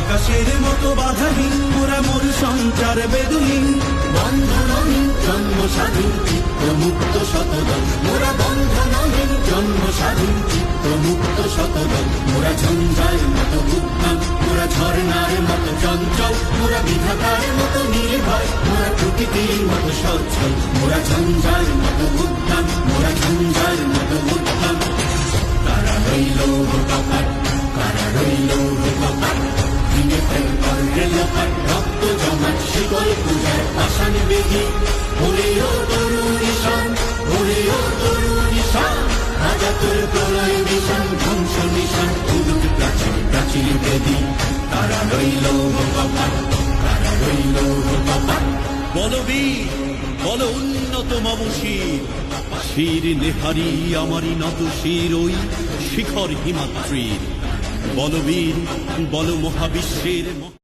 আকাশের মতো বাধাহীন মোরা মোর সঞ্চার বেদুহীন বন্ধনহীন জন্ম স্বাধীন চিত্ত মুক্ত শতদল মোরা বন্ধনহীন জন্ম স্বাধীন চিত্ত মুক্ত শতদল মোরা ঝঞ্ঝার মতো উদ্যম মোরা ঝর্ণার মতো চঞ্চল মোরা বিধাতার মতো নির্ভয় মোরা প্রকৃতির মতো সচ্ছল মোরা ঝঞ্ঝার মতো উদ্যম মোরা ঝঞ্ঝার মতো উদ্যম কারা রইল কপাট কারা রইল কপাট দিনে ফের করলে লোপাট রক্ত জমাট শিকল পূজার পাষাণ বেদি হলেও তরুণ নিশান হলেও তরুণ নিশান রাজাতুর প্রলয় নিশান ধ্বংস নিশান উদুক প্রাচীর প্রাচীর বেদি কারা রইল কপাট কারা রইল কপাট বলবীর বল উন্নত মম শির শির নেহারি আমারি নত শির ওই শিখর হিমাদ্রির বলবীর বল মহাবিশ্বের